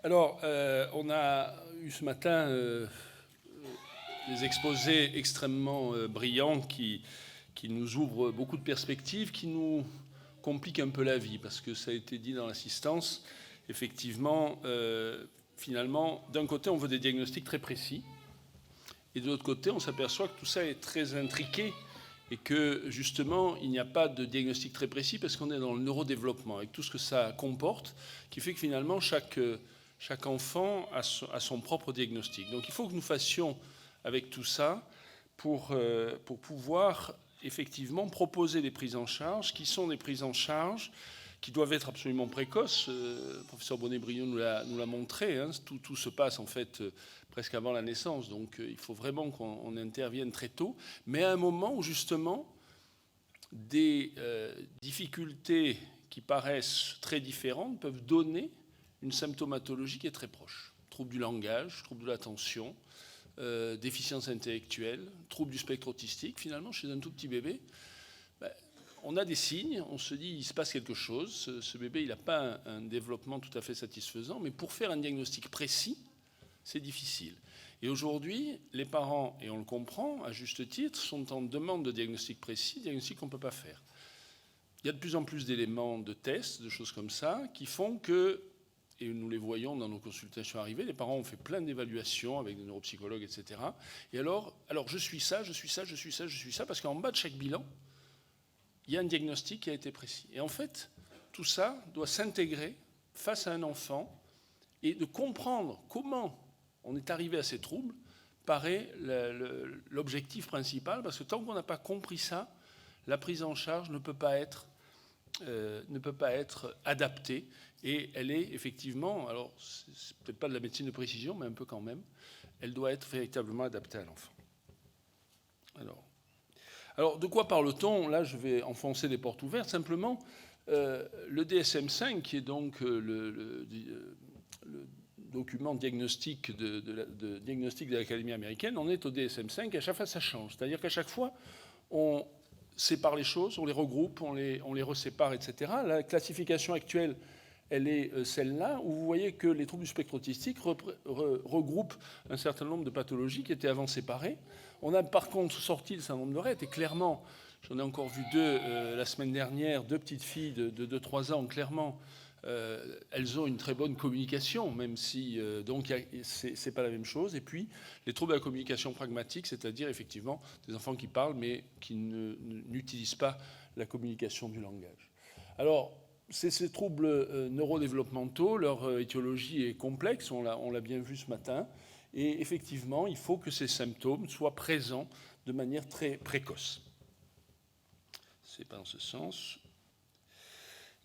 Alors, on a eu ce matin des exposés extrêmement brillants qui nous ouvrent beaucoup de perspectives, qui nous compliquent un peu la vie, parce que ça a été dit dans l'assistance, effectivement, finalement, d'un côté, on veut des diagnostics très précis, et de l'autre côté, on s'aperçoit que tout ça est très intriqué, et que justement, il n'y a pas de diagnostic très précis, parce qu'on est dans le neurodéveloppement, avec tout ce que ça comporte, qui fait que finalement, chaque enfant a son propre diagnostic. Donc il faut que nous fassions avec tout ça pour pouvoir effectivement proposer des prises en charge qui sont des prises en charge qui doivent être absolument précoces. Le professeur Bonnet-Briot nous l'a montré. Hein, tout se passe en fait presque avant la naissance. Donc il faut vraiment qu'on intervienne très tôt, mais à un moment où justement des difficultés qui paraissent très différentes peuvent donner une symptomatologie qui est très proche. Trouble du langage, trouble de l'attention, déficience intellectuelle, trouble du spectre autistique. Finalement, chez un tout petit bébé, on a des signes, on se dit il se passe quelque chose. Ce bébé, il n'a pas un développement tout à fait satisfaisant, mais pour faire un diagnostic précis, c'est difficile. Et aujourd'hui, les parents, et on le comprend à juste titre, sont en demande de diagnostic précis, diagnostic qu'on ne peut pas faire. Il y a de plus en plus d'éléments de tests, de choses comme ça, qui font que, et nous les voyons dans nos consultations arrivées, les parents ont fait plein d'évaluations avec des neuropsychologues, etc. Et alors je suis ça, je suis ça, je suis ça, je suis ça, parce qu'en bas de chaque bilan, il y a un diagnostic qui a été précis. Et en fait, tout ça doit s'intégrer face à un enfant et de comprendre comment on est arrivé à ces troubles paraît l'objectif principal, parce que tant qu'on n'a pas compris ça, la prise en charge ne peut pas être adaptée, et elle est effectivement, alors c'est peut-être pas de la médecine de précision, mais un peu quand même, elle doit être véritablement adaptée à l'enfant. Alors de quoi parle-t-on? Là, je vais enfoncer des portes ouvertes. Simplement, le DSM-5, qui est donc le document diagnostic de diagnostic de l'Académie américaine, on est au DSM-5, et à chaque fois ça change. C'est-à-dire qu'à chaque fois, on sépare les choses, on les regroupe, on les resépare, etc. La classification actuelle, elle est celle-là, où vous voyez que les troubles du spectre autistique regroupent un certain nombre de pathologies qui étaient avant séparées. On a par contre sorti le syndrome de Rett, et clairement, j'en ai encore vu deux la semaine dernière, deux petites filles de 2-3 ans, clairement, elles ont une très bonne communication, même si donc c'est pas la même chose. Et puis les troubles de la communication pragmatique, c'est-à-dire effectivement des enfants qui parlent mais qui n'utilisent pas la communication du langage. Alors ces troubles neurodéveloppementaux, leur étiologie est complexe, on l'a bien vu ce matin, et effectivement il faut que ces symptômes soient présents de manière très précoce. C'est pas dans ce sens.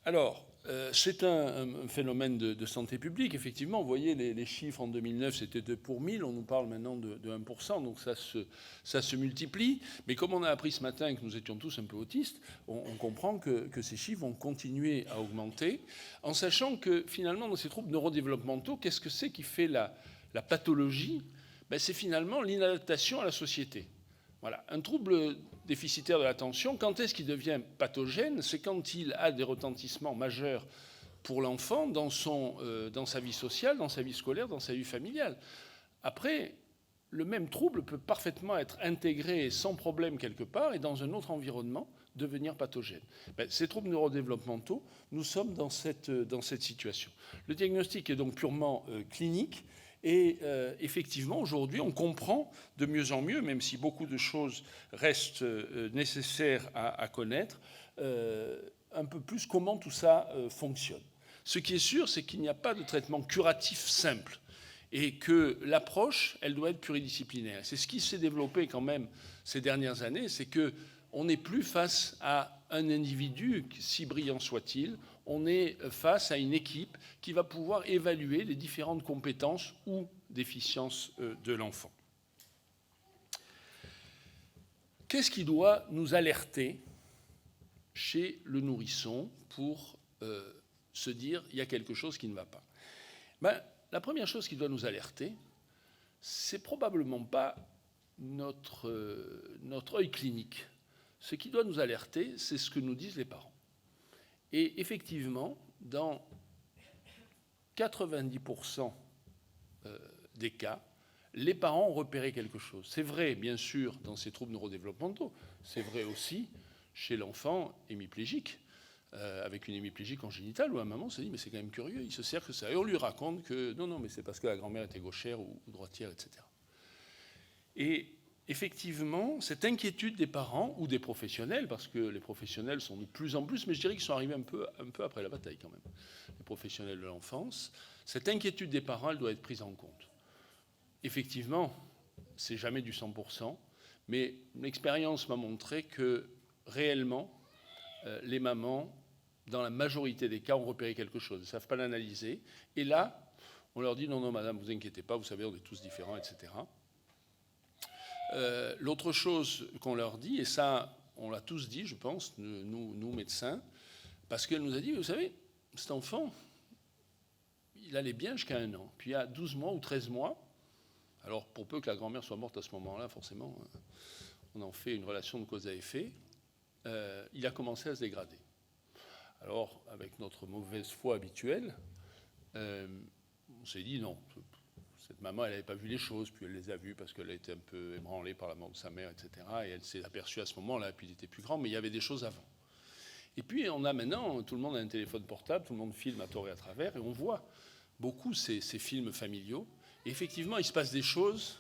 Alors, c'est un phénomène de santé publique, effectivement. Vous voyez, les chiffres en 2009, c'était 2 pour 1000. On nous parle maintenant de 1%, donc ça se multiplie. Mais comme on a appris ce matin que nous étions tous un peu autistes, on comprend que ces chiffres vont continuer à augmenter, en sachant que finalement, dans ces troubles neurodéveloppementaux, qu'est-ce que c'est qui fait la pathologie? C'est finalement l'inadaptation à la société. Voilà. Un trouble déficitaire de l'attention, quand est-ce qu'il devient pathogène? C'est quand il a des retentissements majeurs pour l'enfant dans sa vie sociale, dans sa vie scolaire, dans sa vie familiale. Après, le même trouble peut parfaitement être intégré sans problème quelque part et dans un autre environnement devenir pathogène. Ces troubles neurodéveloppementaux, nous sommes dans cette situation. Le diagnostic est donc purement clinique. Et effectivement, aujourd'hui, on comprend de mieux en mieux, même si beaucoup de choses restent nécessaires à connaître, un peu plus comment tout ça fonctionne. Ce qui est sûr, c'est qu'il n'y a pas de traitement curatif simple, et que l'approche, elle doit être pluridisciplinaire. C'est ce qui s'est développé quand même ces dernières années, c'est qu'on n'est plus face à un individu, si brillant soit-il, on est face à une équipe qui va pouvoir évaluer les différentes compétences ou déficiences de l'enfant. Qu'est-ce qui doit nous alerter chez le nourrisson pour se dire il y a quelque chose qui ne va pas? La première chose qui doit nous alerter, c'est probablement pas notre œil clinique. Ce qui doit nous alerter, c'est ce que nous disent les parents. Et effectivement, dans 90% des cas, les parents ont repéré quelque chose. C'est vrai, bien sûr, dans ces troubles neurodéveloppementaux. C'est vrai aussi chez l'enfant hémiplégique, avec une hémiplégie congénitale, où un maman se dit « mais c'est quand même curieux, il se sert que ça ». Et on lui raconte que non, mais c'est parce que la grand-mère était gauchère ou droitière, etc. Et effectivement, cette inquiétude des parents ou des professionnels, parce que les professionnels sont de plus en plus, mais je dirais qu'ils sont arrivés un peu après la bataille quand même, les professionnels de l'enfance, cette inquiétude des parents, elle doit être prise en compte. Effectivement, c'est jamais du 100%, mais l'expérience m'a montré que réellement, les mamans, dans la majorité des cas, ont repéré quelque chose. Ils ne savent pas l'analyser. Et là, on leur dit non, madame, vous inquiétez pas, vous savez, on est tous différents, etc. L'autre chose qu'on leur dit, et ça, on l'a tous dit, je pense, nous médecins, parce qu'elle nous a dit, vous savez, cet enfant, il allait bien jusqu'à 1 an. Puis à 12 mois ou 13 mois, alors pour peu que la grand-mère soit morte à ce moment-là, forcément, on en fait une relation de cause à effet, il a commencé à se dégrader. Alors, avec notre mauvaise foi habituelle, on s'est dit non, cette maman, elle n'avait pas vu les choses, puis elle les a vues parce qu'elle a été un peu ébranlée par la mort de sa mère, etc. Et elle s'est aperçue à ce moment-là, puis il était plus grand, mais il y avait des choses avant. Et puis on a maintenant, tout le monde a un téléphone portable, tout le monde filme à tort et à travers, et on voit beaucoup ces films familiaux. Et effectivement, il se passe des choses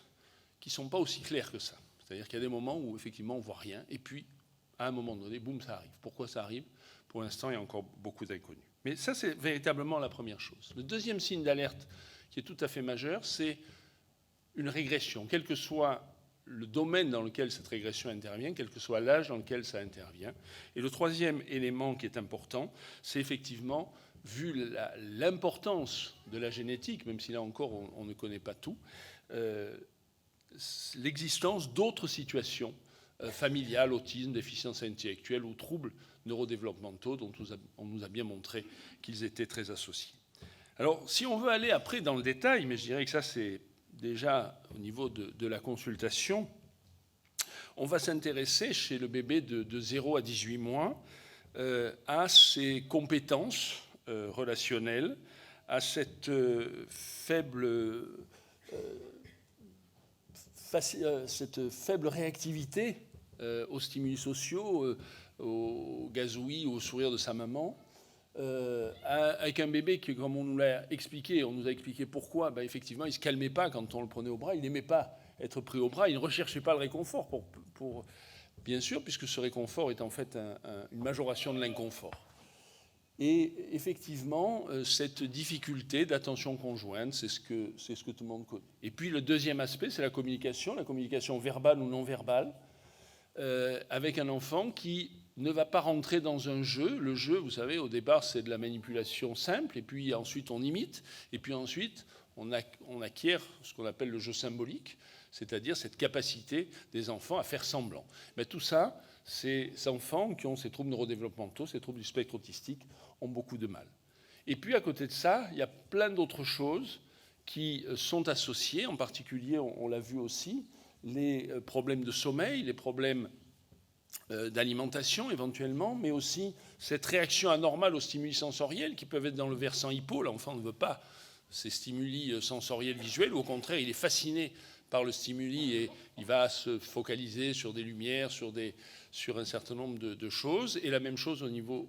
qui ne sont pas aussi claires que ça. C'est-à-dire qu'il y a des moments où effectivement on ne voit rien, et puis à un moment donné, boum, ça arrive. Pourquoi ça arrive ? Pour l'instant, il y a encore beaucoup d'inconnus. Mais ça, c'est véritablement la première chose. Le deuxième signe d'alerte qui est tout à fait majeur, c'est une régression, quel que soit le domaine dans lequel cette régression intervient, quel que soit l'âge dans lequel ça intervient. Et le troisième élément qui est important, c'est effectivement, vu l'importance de la génétique, même si là encore on ne connaît pas tout, l'existence d'autres situations familiales, autisme, déficience intellectuelle ou troubles neurodéveloppementaux dont on nous a bien montré qu'ils étaient très associés. Alors, si on veut aller après dans le détail, mais je dirais que ça c'est déjà au niveau de la consultation, on va s'intéresser chez le bébé de 0 à 18 mois à ses compétences relationnelles, à cette faible réactivité aux stimuli sociaux, au gazouillis, au sourire de sa maman, avec un bébé qui, comme on nous l'a expliqué, on nous a expliqué pourquoi, effectivement, il ne se calmait pas quand on le prenait au bras, il n'aimait pas être pris au bras, il ne recherchait pas le réconfort, bien sûr, puisque ce réconfort est en fait une majoration de l'inconfort. Et effectivement, cette difficulté d'attention conjointe, c'est ce que tout le monde connaît. Et puis le deuxième aspect, c'est la communication verbale ou non verbale, avec un enfant qui ne va pas rentrer dans un jeu. Le jeu, vous savez, au départ, c'est de la manipulation simple, et puis ensuite on imite, et puis ensuite on acquiert ce qu'on appelle le jeu symbolique, c'est-à-dire cette capacité des enfants à faire semblant. Mais tout ça, ces enfants qui ont ces troubles neurodéveloppementaux, ces troubles du spectre autistique, ont beaucoup de mal. Et puis à côté de ça, il y a plein d'autres choses qui sont associées, en particulier, on l'a vu aussi, les problèmes de sommeil, les problèmes d'alimentation éventuellement, mais aussi cette réaction anormale aux stimuli sensoriels qui peuvent être dans le versant hypo. L'enfant ne veut pas ces stimuli sensoriels visuels, ou au contraire, il est fasciné par le stimuli et il va se focaliser sur des lumières, sur un certain nombre de choses. Et la même chose au niveau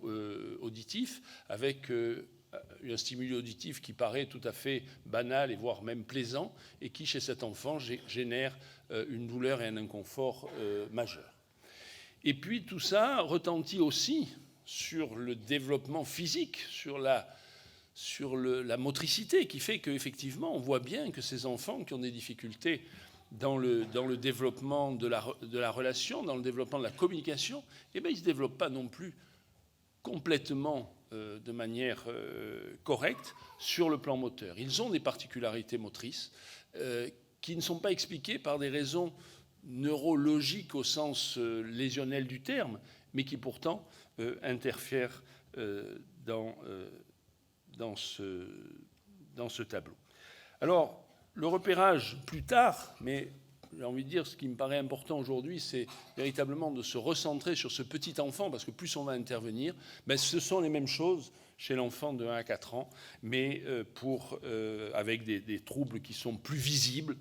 auditif, avec un stimuli auditif qui paraît tout à fait banal et voire même plaisant, et qui, chez cet enfant, génère une douleur et un inconfort majeur. Et puis tout ça retentit aussi sur le développement physique, sur la motricité, qui fait qu'effectivement, on voit bien que ces enfants qui ont des difficultés dans le développement de la relation, dans le développement de la communication, ils ne se développent pas non plus complètement de manière correcte sur le plan moteur. Ils ont des particularités motrices qui ne sont pas expliquées par des raisons neurologiques au sens lésionnel du terme, mais qui pourtant interfèrent dans ce tableau. Alors, le repérage plus tard, mais j'ai envie de dire, ce qui me paraît important aujourd'hui, c'est véritablement de se recentrer sur ce petit enfant, parce que plus on va intervenir, ce sont les mêmes choses chez l'enfant de 1 à 4 ans, mais avec des troubles qui sont plus visibles,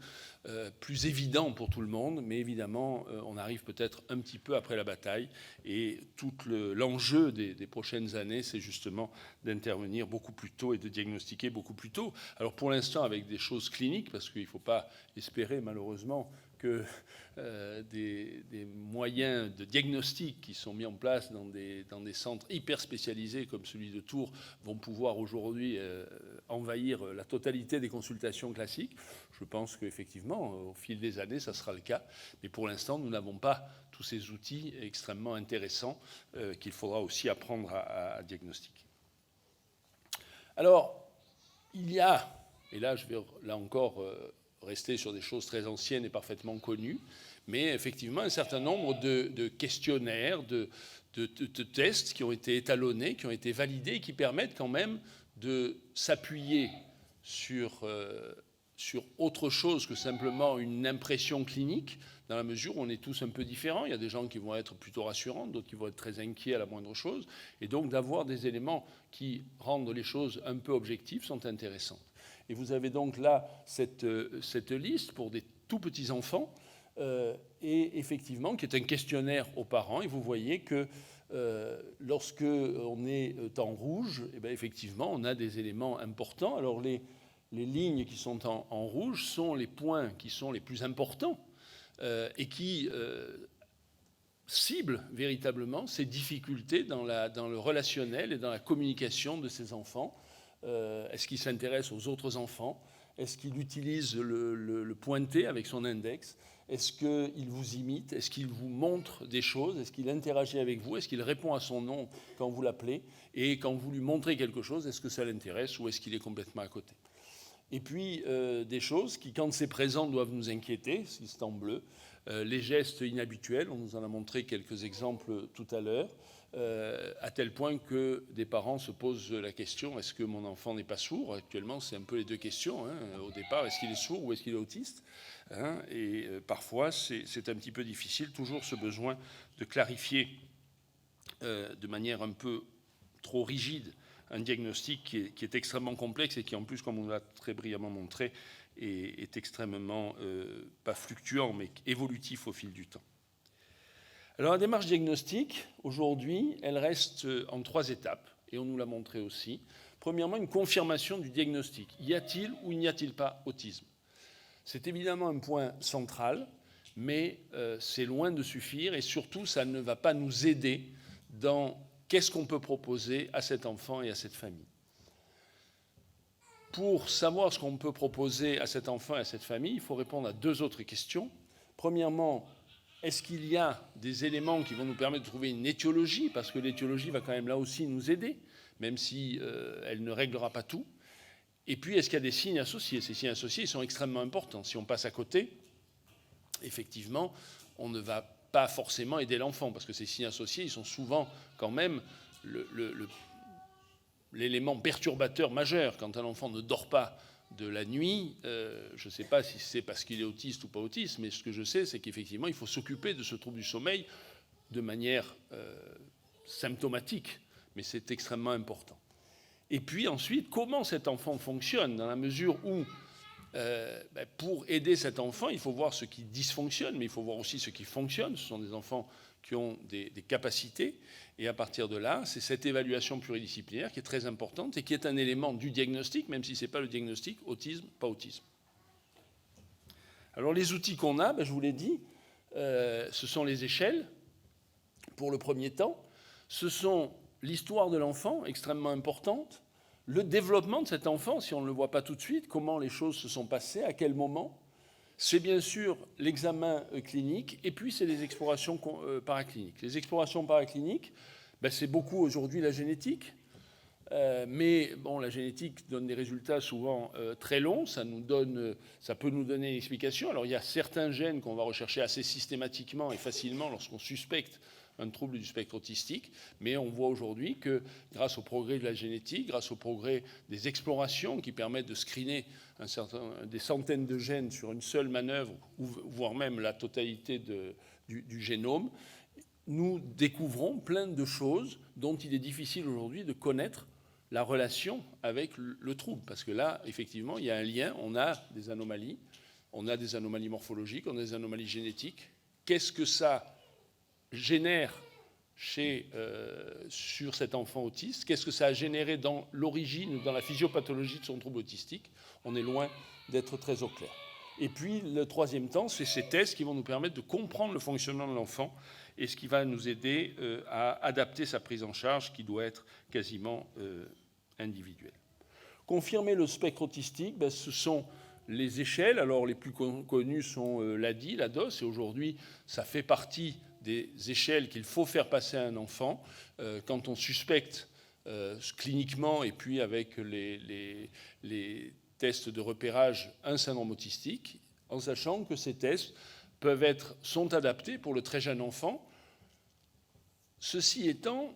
plus évidents pour tout le monde, mais évidemment, on arrive peut-être un petit peu après la bataille, et tout l'enjeu des prochaines années, c'est justement d'intervenir beaucoup plus tôt et de diagnostiquer beaucoup plus tôt. Alors pour l'instant, avec des choses cliniques, parce qu'il ne faut pas espérer malheureusement que des moyens de diagnostic qui sont mis en place dans des centres hyper spécialisés comme celui de Tours vont pouvoir aujourd'hui envahir la totalité des consultations classiques. Je pense qu'effectivement, au fil des années, ça sera le cas. Mais pour l'instant, nous n'avons pas tous ces outils extrêmement intéressants qu'il faudra aussi apprendre à diagnostiquer. Alors, il y a, et là je vais là encore rester sur des choses très anciennes et parfaitement connues, mais effectivement un certain nombre de questionnaires, de tests qui ont été étalonnés, qui ont été validés et qui permettent quand même de s'appuyer sur autre chose que simplement une impression clinique, dans la mesure où on est tous un peu différents. Il y a des gens qui vont être plutôt rassurants, d'autres qui vont être très inquiets à la moindre chose. Et donc d'avoir des éléments qui rendent les choses un peu objectives sont intéressants. Et vous avez donc là cette liste pour des tout petits enfants, et effectivement, qui est un questionnaire aux parents. Et vous voyez que lorsque on est en rouge, eh bien, effectivement, on a des éléments importants. Alors les lignes qui sont en rouge sont les points qui sont les plus importants et qui ciblent véritablement ces difficultés dans le relationnel et dans la communication de ces enfants. Est-ce qu'il s'intéresse aux autres enfants? Est-ce qu'il utilise le pointé avec son index? Est-ce qu'il vous imite? Est-ce qu'il vous montre des choses? Est-ce qu'il interagit avec vous? Est-ce qu'il répond à son nom quand vous l'appelez? Et quand vous lui montrez quelque chose, est-ce que ça l'intéresse ou est-ce qu'il est complètement à côté? Et puis des choses qui, quand c'est présent, doivent nous inquiéter, si c'est en bleu. Les gestes inhabituels, on nous en a montré quelques exemples tout à l'heure, à tel point que des parents se posent la question, est-ce que mon enfant n'est pas sourd? Actuellement, c'est un peu les deux questions. Au départ, est-ce qu'il est sourd ou est-ce qu'il est autiste? Et parfois, c'est un petit peu difficile, toujours ce besoin de clarifier de manière un peu trop rigide un diagnostic qui est extrêmement complexe et qui, en plus, comme on l'a très brillamment montré, est extrêmement, pas fluctuant, mais évolutif au fil du temps. Alors la démarche diagnostique, aujourd'hui, elle reste en 3 étapes, et on nous l'a montré aussi. Premièrement, une confirmation du diagnostic. Y a-t-il ou n'y a-t-il pas autisme? C'est évidemment un point central, mais c'est loin de suffire, et surtout, ça ne va pas nous aider dans qu'est-ce qu'on peut proposer à cet enfant et à cette famille. Pour savoir ce qu'on peut proposer à cet enfant et à cette famille, il faut répondre à 2 autres questions. Premièrement, est-ce qu'il y a des éléments qui vont nous permettre de trouver une étiologie? Parce que l'étiologie va quand même là aussi nous aider, même si elle ne réglera pas tout. Et puis, est-ce qu'il y a des signes associés? Ces signes associés ils sont extrêmement importants. Si on passe à côté, effectivement, on ne va pas forcément aider l'enfant, parce que ces signes associés, ils sont souvent quand même l'élément perturbateur majeur. Quand un enfant ne dort pas de la nuit, je ne sais pas si c'est parce qu'il est autiste ou pas autiste, mais ce que je sais, c'est qu'effectivement, il faut s'occuper de ce trouble du sommeil de manière symptomatique, mais c'est extrêmement important. Et puis ensuite, comment cet enfant fonctionne, dans la mesure où, pour aider cet enfant, il faut voir ce qui dysfonctionne, mais il faut voir aussi ce qui fonctionne. Ce sont des enfants qui ont des capacités, et à partir de là, c'est cette évaluation pluridisciplinaire qui est très importante et qui est un élément du diagnostic, même si ce n'est pas le diagnostic autisme, pas autisme. Alors les outils qu'on a, je vous l'ai dit, ce sont les échelles, pour le premier temps. Ce sont l'histoire de l'enfant, extrêmement importante, le développement de cet enfant, si on ne le voit pas tout de suite, comment les choses se sont passées, à quel moment. C'est bien sûr l'examen clinique, et puis c'est les explorations paracliniques. Les explorations paracliniques, c'est beaucoup aujourd'hui la génétique, mais bon, la génétique donne des résultats souvent très longs, ça peut nous donner une explication. Alors il y a certains gènes qu'on va rechercher assez systématiquement et facilement lorsqu'on suspecte un trouble du spectre autistique, mais on voit aujourd'hui que grâce au progrès de la génétique, grâce au progrès des explorations qui permettent de screener des centaines de gènes sur une seule manœuvre, voire même la totalité du génome, nous découvrons plein de choses dont il est difficile aujourd'hui de connaître la relation avec le trouble. Parce que là, effectivement, il y a un lien, on a des anomalies morphologiques, on a des anomalies génétiques. Qu'est-ce que ça génère sur cet enfant autiste? Qu'est-ce que ça a généré dans l'origine ou dans la physiopathologie de son trouble autistique? On est loin d'être très au clair. Et puis, le troisième temps, c'est ces tests qui vont nous permettre de comprendre le fonctionnement de l'enfant et ce qui va nous aider à adapter sa prise en charge qui doit être quasiment individuelle. Confirmer le spectre autistique, ce sont les échelles. Alors les plus connues sont l'ADI, la DOS, et aujourd'hui ça fait partie des échelles qu'il faut faire passer à un enfant quand on suspecte cliniquement et puis avec les tests de repérage un syndrome autistique, en sachant que ces tests sont adaptés pour le très jeune enfant. Ceci étant,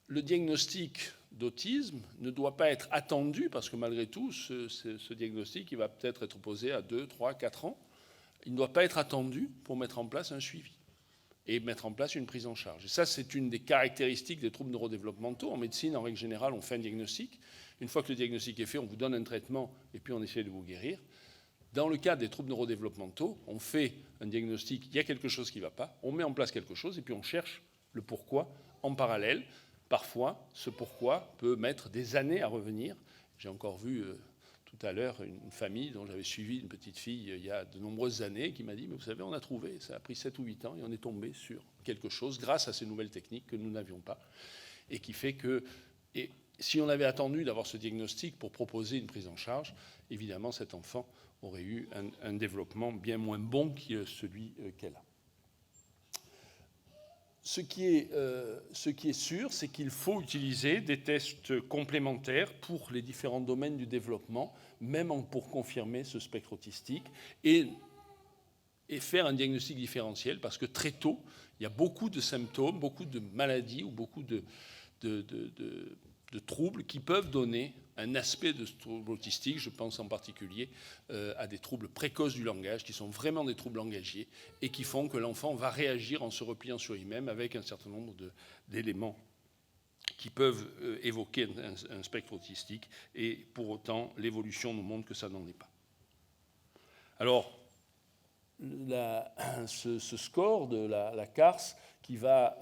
le diagnostic d'autisme ne doit pas être attendu, parce que malgré tout, ce diagnostic il va peut-être être posé à 2, 3, 4 ans. Il ne doit pas être attendu pour mettre en place un suivi et mettre en place une prise en charge. Et ça, c'est une des caractéristiques des troubles neurodéveloppementaux. En médecine, en règle générale, on fait un diagnostic. Une fois que le diagnostic est fait, on vous donne un traitement et puis on essaie de vous guérir. Dans le cas des troubles neurodéveloppementaux, on fait un diagnostic, il y a quelque chose qui ne va pas, on met en place quelque chose et puis on cherche le pourquoi en parallèle. Parfois, ce pourquoi peut mettre des années à revenir. J'ai encore vu tout à l'heure une famille dont j'avais suivi une petite fille il y a de nombreuses années qui m'a dit « Mais vous savez, on a trouvé, ça a pris 7 ou 8 ans et on est tombé sur quelque chose grâce à ces nouvelles techniques que nous n'avions pas. » Et qui fait que, et si on avait attendu d'avoir ce diagnostic pour proposer une prise en charge, évidemment, cet enfant aurait eu un développement bien moins bon que celui qu'elle a. Ce qui est sûr, c'est qu'il faut utiliser des tests complémentaires pour les différents domaines du développement, même pour confirmer ce spectre autistique, et faire un diagnostic différentiel, parce que très tôt, il y a beaucoup de symptômes, beaucoup de maladies ou beaucoup de troubles qui peuvent donner un aspect de ce trouble autistique. Je pense en particulier à des troubles précoces du langage, qui sont vraiment des troubles langagiers, et qui font que l'enfant va réagir en se repliant sur lui-même avec un certain nombre d'éléments qui peuvent évoquer un spectre autistique, et pour autant, l'évolution nous montre que ça n'en est pas. Alors, ce score de la CARS qui va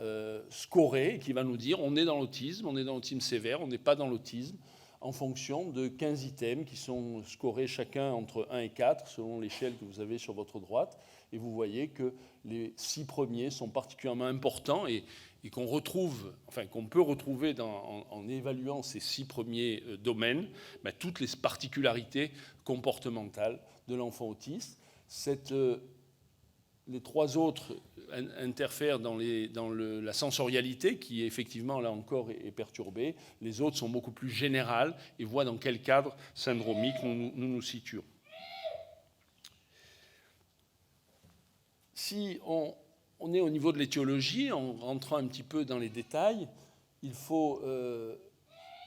scorer, qui va nous dire on est dans l'autisme sévère, on n'est pas dans l'autisme, en fonction de 15 items qui sont scorés chacun entre 1 et 4, selon l'échelle que vous avez sur votre droite. Et vous voyez que les 6 premiers sont particulièrement importants et qu'on peut retrouver en évaluant ces 6 premiers domaines, toutes les particularités comportementales de l'enfant autiste. Les 3 autres interfèrent dans la sensorialité, qui effectivement, là encore, est perturbée. Les autres sont beaucoup plus générales et voient dans quel cadre syndromique nous nous situons. Si on est au niveau de l'étiologie, en rentrant un petit peu dans les détails, il faut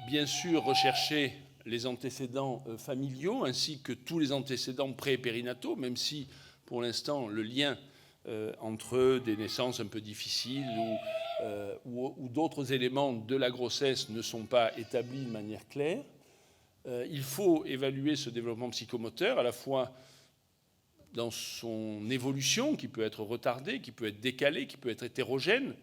bien sûr rechercher les antécédents familiaux, ainsi que tous les antécédents pré- et périnataux, même si, pour l'instant, le lien entre des naissances un peu difficiles ou d'autres éléments de la grossesse ne sont pas établis de manière claire. Il faut évaluer ce développement psychomoteur, à la fois dans son évolution, qui peut être retardée, qui peut être décalée, qui peut être hétérogène,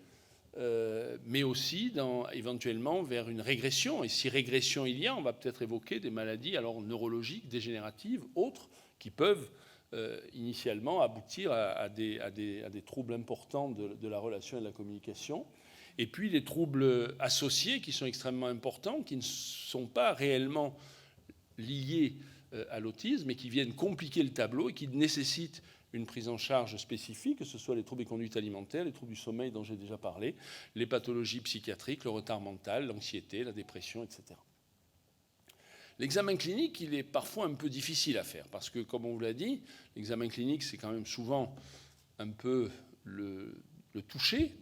mais aussi éventuellement vers une régression. Et si régression il y a, on va peut-être évoquer des maladies alors neurologiques, dégénératives, autres, qui peuvent initialement aboutir à des troubles importants de la relation et de la communication. Et puis les troubles associés qui sont extrêmement importants, qui ne sont pas réellement liés à l'autisme, mais qui viennent compliquer le tableau et qui nécessitent une prise en charge spécifique, que ce soit les troubles des conduites alimentaires, les troubles du sommeil dont j'ai déjà parlé, les pathologies psychiatriques, le retard mental, l'anxiété, la dépression, etc. L'examen clinique, il est parfois un peu difficile à faire, parce que, comme on vous l'a dit, l'examen clinique, c'est quand même souvent un peu le toucher,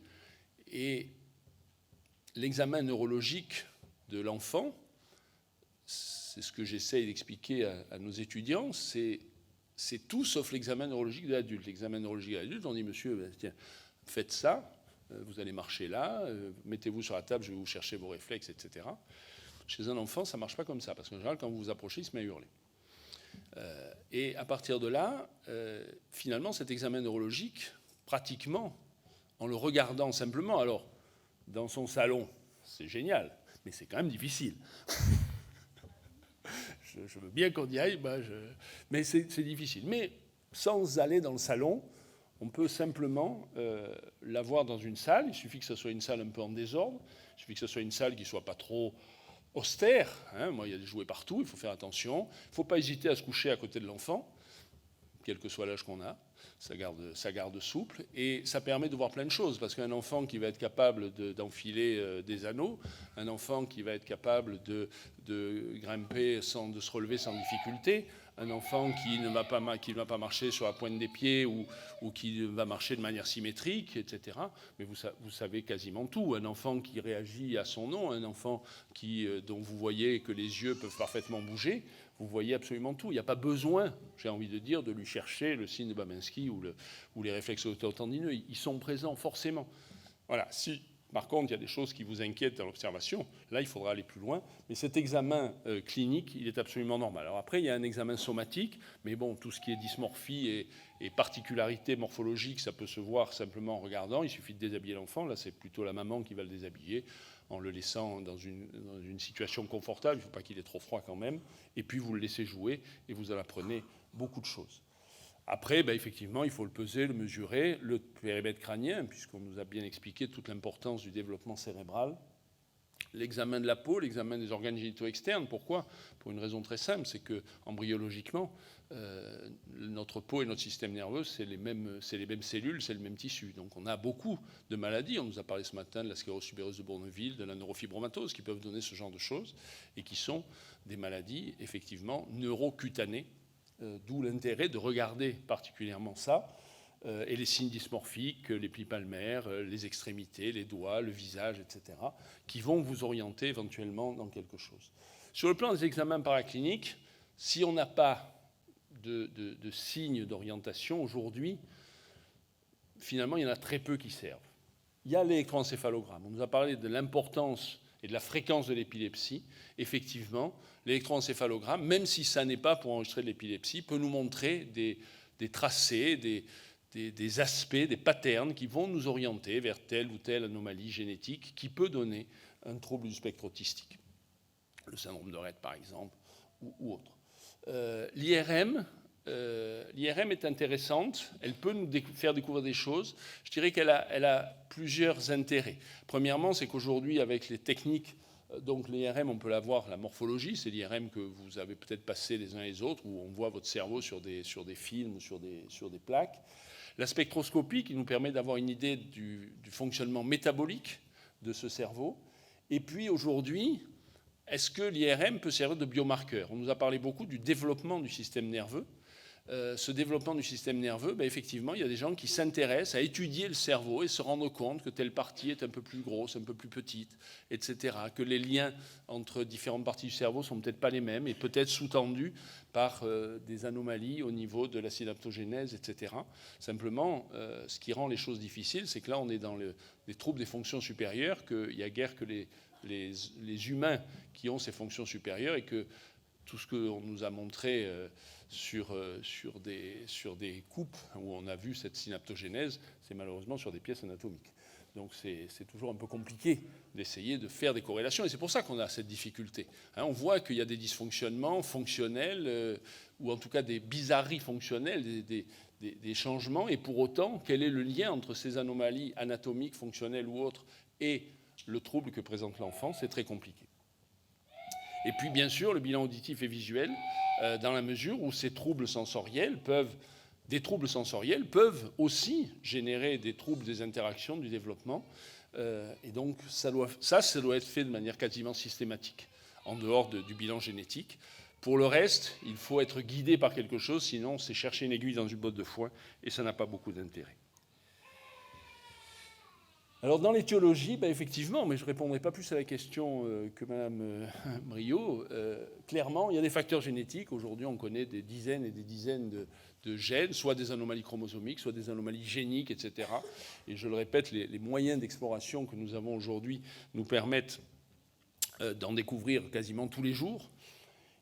Et l'examen neurologique de l'enfant, c'est ce que j'essaye d'expliquer à nos étudiants, c'est tout sauf l'examen neurologique de l'adulte. L'examen neurologique de l'adulte, on dit, monsieur, tiens, faites ça, vous allez marcher là, mettez-vous sur la table, je vais vous chercher vos réflexes, etc. Chez un enfant, ça ne marche pas comme ça, parce qu'en général, quand vous vous approchez, il se met à hurler. Et à partir de là, finalement, cet examen neurologique, pratiquement, en le regardant simplement, alors, dans son salon, c'est génial, mais c'est quand même difficile. Je veux bien qu'on y aille, mais c'est difficile. Mais sans aller dans le salon, on peut simplement l'avoir dans une salle. Il suffit que ce soit une salle un peu en désordre. Il suffit que ce soit une salle qui ne soit pas trop austère. Moi, il y a des jouets partout, il faut faire attention. Il ne faut pas hésiter à se coucher à côté de l'enfant, quel que soit l'âge qu'on a. Ça garde souple. Et ça permet de voir plein de choses. Parce qu'un enfant qui va être capable d'enfiler des anneaux, un enfant qui va être capable de grimper, de se relever sans difficulté, un enfant qui ne va pas marcher sur la pointe des pieds ou qui va marcher de manière symétrique, etc. Mais vous savez quasiment tout. Un enfant qui réagit à son nom, un enfant dont vous voyez que les yeux peuvent parfaitement bouger, vous voyez absolument tout. Il n'y a pas besoin, j'ai envie de dire, de lui chercher le signe de Babinski ou les réflexes auto-tendineux. Ils sont présents forcément. Voilà. Si, par contre, il y a des choses qui vous inquiètent dans l'observation, là, il faudra aller plus loin. Mais cet examen clinique, il est absolument normal. Alors après, il y a un examen somatique, mais bon, tout ce qui est dysmorphie et particularité morphologique, ça peut se voir simplement en regardant. Il suffit de déshabiller l'enfant. Là, c'est plutôt la maman qui va le déshabiller, en le laissant dans une situation confortable. Il ne faut pas qu'il ait trop froid quand même. Et puis, vous le laissez jouer et vous en apprenez beaucoup de choses. Après, effectivement, il faut le peser, le mesurer, le périmètre crânien, puisqu'on nous a bien expliqué toute l'importance du développement cérébral. L'examen de la peau, l'examen des organes génitaux externes. Pourquoi ? Pour une raison très simple, c'est que embryologiquement, notre peau et notre système nerveux, c'est les mêmes cellules, c'est le même tissu. Donc on a beaucoup de maladies. On nous a parlé ce matin de la sclérose tubéreuse de Bourneville, de la neurofibromatose, qui peuvent donner ce genre de choses, et qui sont des maladies, effectivement, neurocutanées, d'où l'intérêt de regarder particulièrement ça, et les signes dysmorphiques, les plis palmaires, les extrémités, les doigts, le visage, etc., qui vont vous orienter éventuellement dans quelque chose. Sur le plan des examens paracliniques, si on n'a pas de signes d'orientation aujourd'hui, finalement, il y en a très peu qui servent. Il y a l'électroencéphalogramme. On nous a parlé de l'importance et de la fréquence de l'épilepsie. Effectivement, l'électroencéphalogramme, même si ça n'est pas pour enregistrer de l'épilepsie, peut nous montrer des tracés, des aspects, des patterns qui vont nous orienter vers telle ou telle anomalie génétique qui peut donner un trouble du spectre autistique. Le syndrome de Rett, par exemple, ou autre. L'IRM est intéressante, elle peut nous faire découvrir des choses. Je dirais qu'elle a plusieurs intérêts. Premièrement, c'est qu'aujourd'hui, avec les techniques, donc l'IRM, on peut l'avoir, la morphologie, c'est l'IRM que vous avez peut-être passé les uns les autres, où on voit votre cerveau sur des films ou sur des plaques. La spectroscopie, qui nous permet d'avoir une idée du fonctionnement métabolique de ce cerveau. Et puis aujourd'hui, est-ce que l'IRM peut servir de biomarqueur ? On nous a parlé beaucoup du développement du système nerveux. Ce développement du système nerveux, effectivement, il y a des gens qui s'intéressent à étudier le cerveau et se rendre compte que telle partie est un peu plus grosse, un peu plus petite, etc. Que les liens entre différentes parties du cerveau ne sont peut-être pas les mêmes et peut-être sous-tendus par des anomalies au niveau de la synaptogénèse, etc. Simplement, ce qui rend les choses difficiles, c'est que là, on est dans les troubles des fonctions supérieures, qu'il n'y a guère que les humains qui ont ces fonctions supérieures et que tout ce qu'on nous a montré sur des coupes où on a vu cette synaptogénèse, c'est malheureusement sur des pièces anatomiques. Donc c'est toujours un peu compliqué d'essayer de faire des corrélations. Et c'est pour ça qu'on a cette difficulté. On voit qu'il y a des dysfonctionnements fonctionnels, ou en tout cas des bizarreries fonctionnelles, des changements. Et pour autant, quel est le lien entre ces anomalies anatomiques, fonctionnelles ou autres, et le trouble que présente l'enfant? C'est très compliqué. Et puis, bien sûr, le bilan auditif et visuel, dans la mesure où des troubles sensoriels peuvent aussi générer des troubles des interactions, du développement. Et donc, ça doit être fait de manière quasiment systématique, en dehors du bilan génétique. Pour le reste, il faut être guidé par quelque chose, sinon c'est chercher une aiguille dans une botte de foin, et ça n'a pas beaucoup d'intérêt. Alors dans l'étiologie, effectivement, mais je ne répondrai pas plus à la question que Mme Brio. Clairement, il y a des facteurs génétiques. Aujourd'hui, on connaît des dizaines et des dizaines de gènes, soit des anomalies chromosomiques, soit des anomalies géniques, etc. Et je le répète, les moyens d'exploration que nous avons aujourd'hui nous permettent d'en découvrir quasiment tous les jours.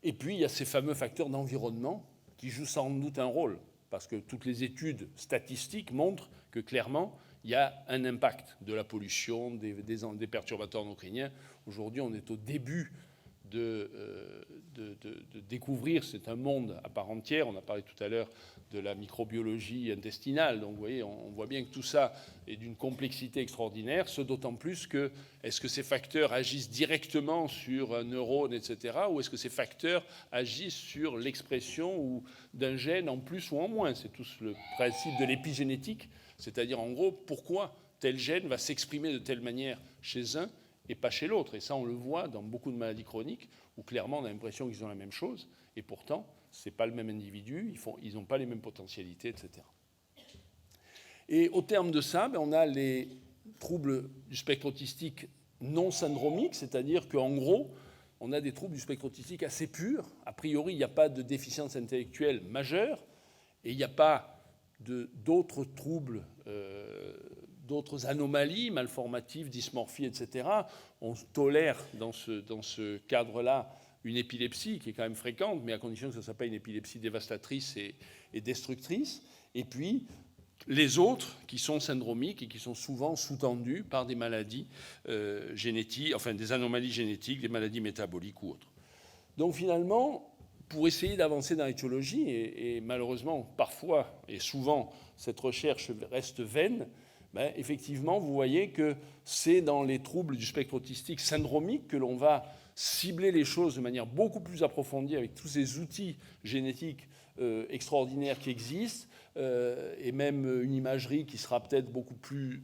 Et puis, il y a ces fameux facteurs d'environnement qui jouent sans doute un rôle, parce que toutes les études statistiques montrent que clairement, il y a un impact de la pollution, des perturbateurs endocriniens. Aujourd'hui, on est au début de découvrir, c'est un monde à part entière. On a parlé tout à l'heure de la microbiologie intestinale. Donc, vous voyez, on voit bien que tout ça est d'une complexité extraordinaire, ce d'autant plus que, est-ce que ces facteurs agissent directement sur un neurone, etc., ou est-ce que ces facteurs agissent sur l'expression d'un gène en plus ou en moins? C'est tout le principe de l'épigénétique. C'est-à-dire, en gros, pourquoi tel gène va s'exprimer de telle manière chez un et pas chez l'autre. Et ça, on le voit dans beaucoup de maladies chroniques, où clairement, on a l'impression qu'ils ont la même chose, et pourtant, ce n'est pas le même individu, ils n'ont pas les mêmes potentialités, etc. Et au terme de ça, on a les troubles du spectre autistique non syndromiques, c'est-à-dire qu'en gros, on a des troubles du spectre autistique assez purs. A priori, il n'y a pas de déficience intellectuelle majeure, et il n'y a pas d'autres troubles, d'autres anomalies, malformatives, dysmorphies, etc. On tolère dans ce cadre-là une épilepsie qui est quand même fréquente, mais à condition que ce ne soit pas une épilepsie dévastatrice et destructrice. Et puis, les autres qui sont syndromiques et qui sont souvent sous-tendus par des maladies génétiques, enfin des anomalies génétiques, des maladies métaboliques ou autres. Donc finalement, pour essayer d'avancer dans l'étiologie, et malheureusement, parfois et souvent, cette recherche reste vaine, effectivement, vous voyez que c'est dans les troubles du spectre autistique syndromique que l'on va cibler les choses de manière beaucoup plus approfondie avec tous ces outils génétiques extraordinaires qui existent, et même une imagerie qui sera peut-être beaucoup plus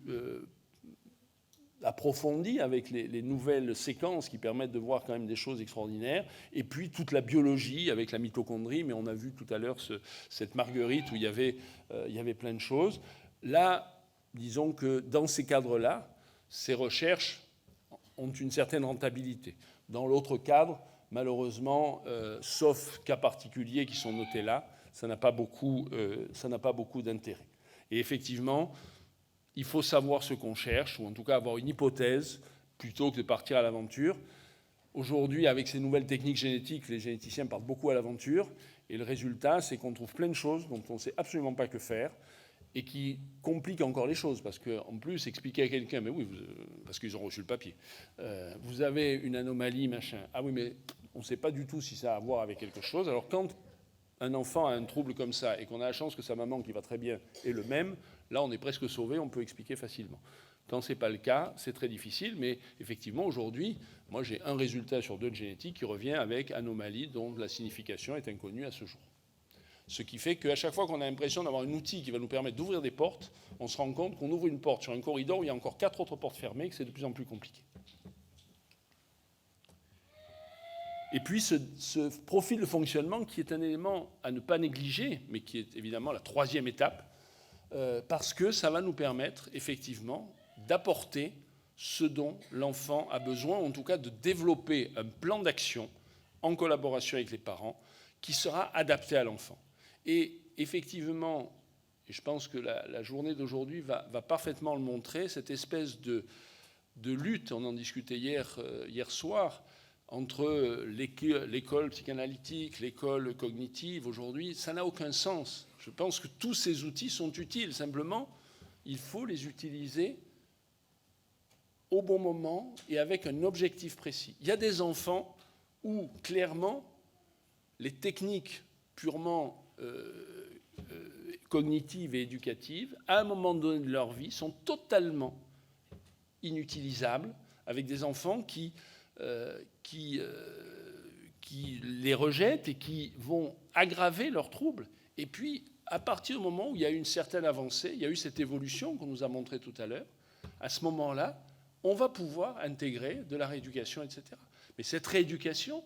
approfondie avec les nouvelles séquences qui permettent de voir quand même des choses extraordinaires, et puis toute la biologie avec la mitochondrie, mais on a vu tout à l'heure cette marguerite où il y avait plein de choses. Là, disons que dans ces cadres-là, ces recherches ont une certaine rentabilité. Dans l'autre cadre, malheureusement, sauf cas particuliers qui sont notés là, ça n'a pas beaucoup d'intérêt. Et effectivement, il faut savoir ce qu'on cherche, ou en tout cas avoir une hypothèse, plutôt que de partir à l'aventure. Aujourd'hui, avec ces nouvelles techniques génétiques, les généticiens partent beaucoup à l'aventure, et le résultat, c'est qu'on trouve plein de choses dont on ne sait absolument pas que faire, et qui compliquent encore les choses, parce qu'en plus, expliquer à quelqu'un, mais oui, parce qu'ils ont reçu le papier, vous avez une anomalie, machin, ah oui, mais on ne sait pas du tout si ça a à voir avec quelque chose. Alors quand un enfant a un trouble comme ça, et qu'on a la chance que sa maman, qui va très bien, ait le même, là, on est presque sauvé, on peut expliquer facilement. Quand ce n'est pas le cas, c'est très difficile, mais effectivement, aujourd'hui, moi, j'ai un résultat sur 2 de génétique qui revient avec anomalie dont la signification est inconnue à ce jour. Ce qui fait qu'à chaque fois qu'on a l'impression d'avoir un outil qui va nous permettre d'ouvrir des portes, on se rend compte qu'on ouvre une porte sur un corridor où il y a encore 4 autres portes fermées et que c'est de plus en plus compliqué. Et puis ce profil de fonctionnement qui est un élément à ne pas négliger, mais qui est évidemment la 3e étape, parce que ça va nous permettre effectivement d'apporter ce dont l'enfant a besoin, en tout cas de développer un plan d'action en collaboration avec les parents qui sera adapté à l'enfant. Et effectivement, et je pense que la journée d'aujourd'hui va parfaitement le montrer, cette espèce de lutte, on en discutait hier soir, entre l'école psychanalytique, l'école cognitive aujourd'hui, ça n'a aucun sens. Je pense que tous ces outils sont utiles. Simplement, il faut les utiliser au bon moment et avec un objectif précis. Il y a des enfants où, clairement, les techniques purement cognitives et éducatives, à un moment donné de leur vie, sont totalement inutilisables, avec des enfants qui les rejettent et qui vont aggraver leurs troubles. Et puis, à partir du moment où il y a eu une certaine avancée, il y a eu cette évolution qu'on nous a montrée tout à l'heure, à ce moment-là, on va pouvoir intégrer de la rééducation, etc. Mais cette rééducation,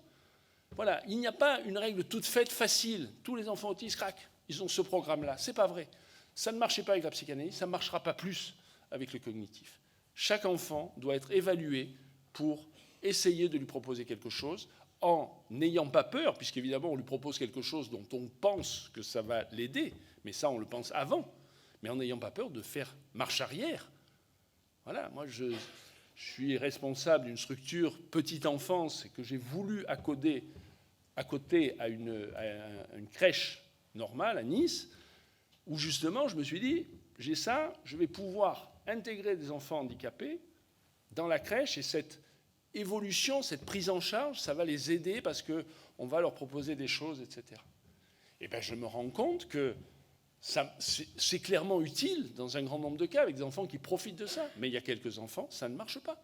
voilà, il n'y a pas une règle toute faite facile. Tous les enfants autistes craquent, ils ont ce programme-là. C'est pas vrai. Ça ne marchait pas avec la psychanalyse, ça ne marchera pas plus avec le cognitif. Chaque enfant doit être évalué pour essayer de lui proposer quelque chose en n'ayant pas peur, puisqu'évidemment on lui propose quelque chose dont on pense que ça va l'aider, mais ça on le pense avant, mais en n'ayant pas peur de faire marche arrière. Voilà, moi je suis responsable d'une structure petite enfance que j'ai voulu accoder à côté à une crèche normale à Nice, où justement je me suis dit, j'ai ça, je vais pouvoir intégrer des enfants handicapés dans la crèche, et cette évolution, cette prise en charge, ça va les aider parce qu'on va leur proposer des choses, etc. Et bien je me rends compte que c'est clairement utile dans un grand nombre de cas avec des enfants qui profitent de ça. Mais il y a quelques enfants, ça ne marche pas.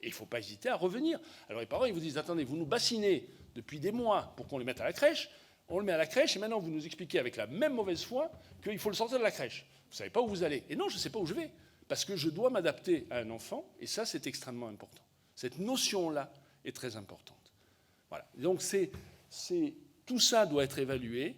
Et il ne faut pas hésiter à revenir. Alors les parents, ils vous disent, attendez, vous nous bassinez depuis des mois pour qu'on les mette à la crèche, on le met à la crèche, et maintenant vous nous expliquez avec la même mauvaise foi qu'il faut le sortir de la crèche. Vous ne savez pas où vous allez. Et non, je ne sais pas où je vais, parce que je dois m'adapter à un enfant, et ça, c'est extrêmement important. Cette notion-là est très importante. Voilà. Donc tout ça doit être évalué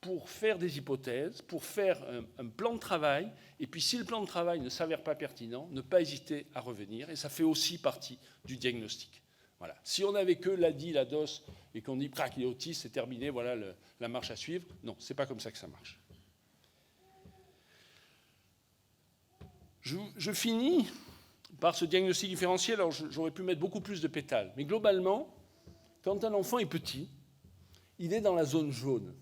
pour faire des hypothèses, pour faire un plan de travail, et puis si le plan de travail ne s'avère pas pertinent, ne pas hésiter à revenir, et ça fait aussi partie du diagnostic. Voilà. Si on n'avait que l'ADI, la DOS, et qu'on dit « crac, il est autiste, c'est terminé, voilà la marche à suivre », non, c'est pas comme ça que ça marche. Je finis par ce diagnostic différentiel. Alors j'aurais pu mettre beaucoup plus de pétales, mais globalement, quand un enfant est petit, il est dans la zone jaune.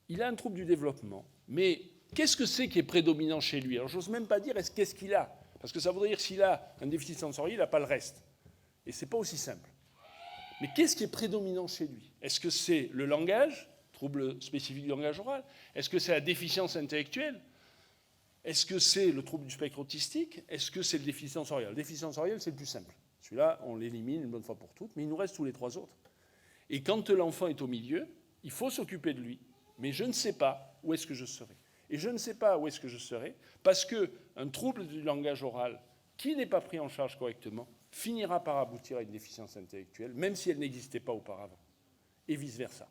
Il a un trouble du développement, mais qu'est-ce que c'est qui est prédominant chez lui? Alors j'ose même pas dire qu'est-ce qu'il a, parce que ça voudrait dire que s'il a un déficit sensoriel, il n'a pas le reste. Et c'est pas aussi simple. Mais qu'est-ce qui est prédominant chez lui? Est-ce que c'est le langage, trouble spécifique du langage oral? Est-ce que c'est la déficience intellectuelle? Est-ce que c'est le trouble du spectre autistique? Est-ce que c'est le déficit sensoriel? Le déficit sensoriel, c'est le plus simple. Celui-là, on l'élimine une bonne fois pour toutes, mais il nous reste tous les trois autres. Et quand l'enfant est au milieu, il faut s'occuper de lui, mais je ne sais pas où est-ce que je serai. Et je ne sais pas où est-ce que je serai parce qu'un trouble du langage oral qui n'est pas pris en charge correctement finira par aboutir à une déficience intellectuelle, même si elle n'existait pas auparavant, et vice-versa.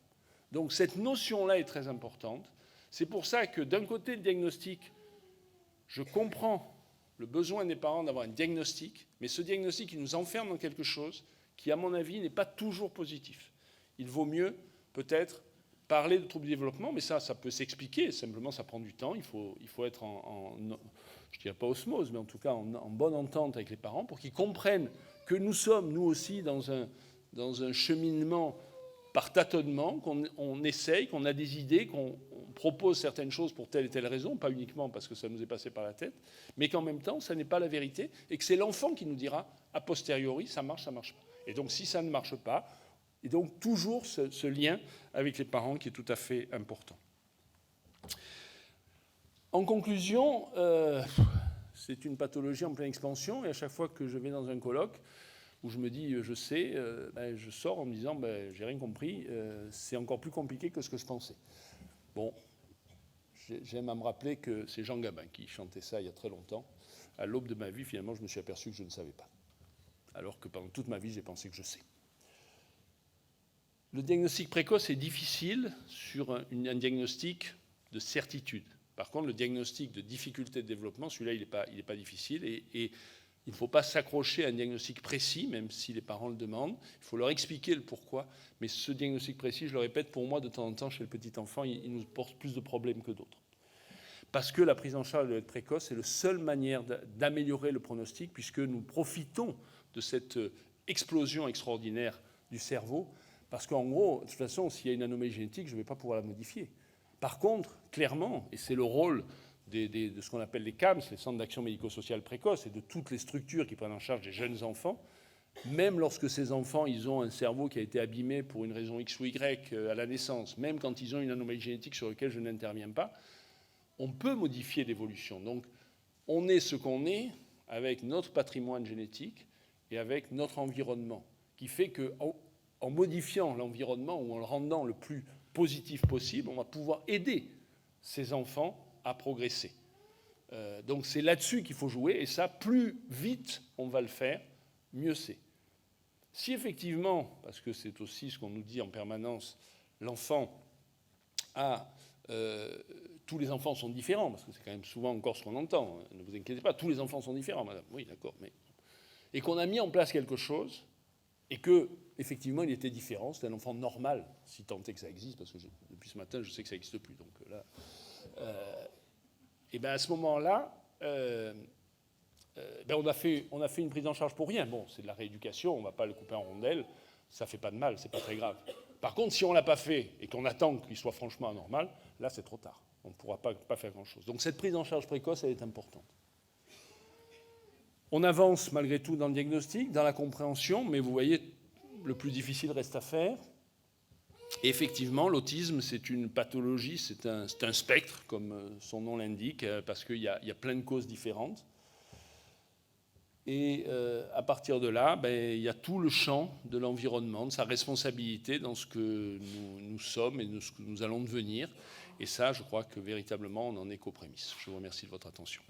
Donc cette notion-là est très importante. C'est pour ça que d'un côté, le diagnostic, je comprends le besoin des parents d'avoir un diagnostic, mais ce diagnostic, il nous enferme dans quelque chose qui, à mon avis, n'est pas toujours positif. Il vaut mieux, peut-être, parler de troubles du développement, mais ça peut s'expliquer, simplement ça prend du temps, il faut être je ne dirais pas osmose, mais en tout cas en bonne entente avec les parents pour qu'ils comprennent que nous sommes, nous aussi, dans un cheminement par tâtonnement, qu'on essaye, qu'on a des idées, qu'on propose certaines choses pour telle et telle raison, pas uniquement parce que ça nous est passé par la tête, mais qu'en même temps, ça n'est pas la vérité, et que c'est l'enfant qui nous dira, a posteriori, ça marche pas. Et donc si ça ne marche pas, et donc toujours ce lien avec les parents qui est tout à fait important. En conclusion, c'est une pathologie en pleine expansion, et à chaque fois que je vais dans un colloque où je me dis je sais, je sors en me disant j'ai rien compris, c'est encore plus compliqué que ce que je pensais. Bon, j'aime à me rappeler que c'est Jean Gabin qui chantait ça il y a très longtemps. À l'aube de ma vie, finalement, je me suis aperçu que je ne savais pas, alors que pendant toute ma vie, j'ai pensé que je sais. Le diagnostic précoce est difficile sur un diagnostic de certitude. Par contre, le diagnostic de difficulté de développement, celui-là, il n'est pas difficile. Et il ne faut pas s'accrocher à un diagnostic précis, même si les parents le demandent. Il faut leur expliquer le pourquoi. Mais ce diagnostic précis, je le répète, pour moi, de temps en temps, chez le petit enfant, il nous pose plus de problèmes que d'autres. Parce que la prise en charge doit être précoce, c'est la seule manière d'améliorer le pronostic, puisque nous profitons de cette explosion extraordinaire du cerveau. Parce qu'en gros, de toute façon, s'il y a une anomalie génétique, je ne vais pas pouvoir la modifier. Par contre, clairement, et c'est le rôle de ce qu'on appelle les CAMS, les centres d'action médico-sociale précoce, et de toutes les structures qui prennent en charge les jeunes enfants, même lorsque ces enfants ils ont un cerveau qui a été abîmé pour une raison X ou Y à la naissance, même quand ils ont une anomalie génétique sur laquelle je n'interviens pas, on peut modifier l'évolution. Donc, on est ce qu'on est avec notre patrimoine génétique et avec notre environnement, qui fait qu'en modifiant l'environnement ou en le rendant le plus positif possible, on va pouvoir aider ces enfants à progresser. Donc c'est là-dessus qu'il faut jouer, et ça, plus vite on va le faire, mieux c'est. Si effectivement, parce que c'est aussi ce qu'on nous dit en permanence, l'enfant a tous les enfants sont différents, parce que c'est quand même souvent encore ce qu'on entend. Ne vous inquiétez pas, tous les enfants sont différents, madame. Oui, d'accord, mais... Et qu'on a mis en place quelque chose, et que, effectivement, il était différent. C'était un enfant normal, si tant est que ça existe, parce que depuis ce matin, je sais que ça n'existe plus. Donc là, et bien à ce moment-là, on a fait une prise en charge pour rien. Bon, c'est de la rééducation, on ne va pas le couper en rondelles, ça ne fait pas de mal, c'est pas très grave. Par contre, si on ne l'a pas fait et qu'on attend qu'il soit franchement anormal, là, c'est trop tard. On ne pourra pas faire grand-chose. Donc cette prise en charge précoce, elle est importante. On avance malgré tout dans le diagnostic, dans la compréhension, mais vous voyez, le plus difficile reste à faire. Et effectivement, l'autisme, c'est une pathologie, c'est un spectre, comme son nom l'indique, parce qu'il y a plein de causes différentes. Et à partir de là, il y a tout le champ de l'environnement, de sa responsabilité dans ce que nous sommes et de ce que nous allons devenir. Et ça, je crois que véritablement, on n'en est qu'aux prémices. Je vous remercie de votre attention.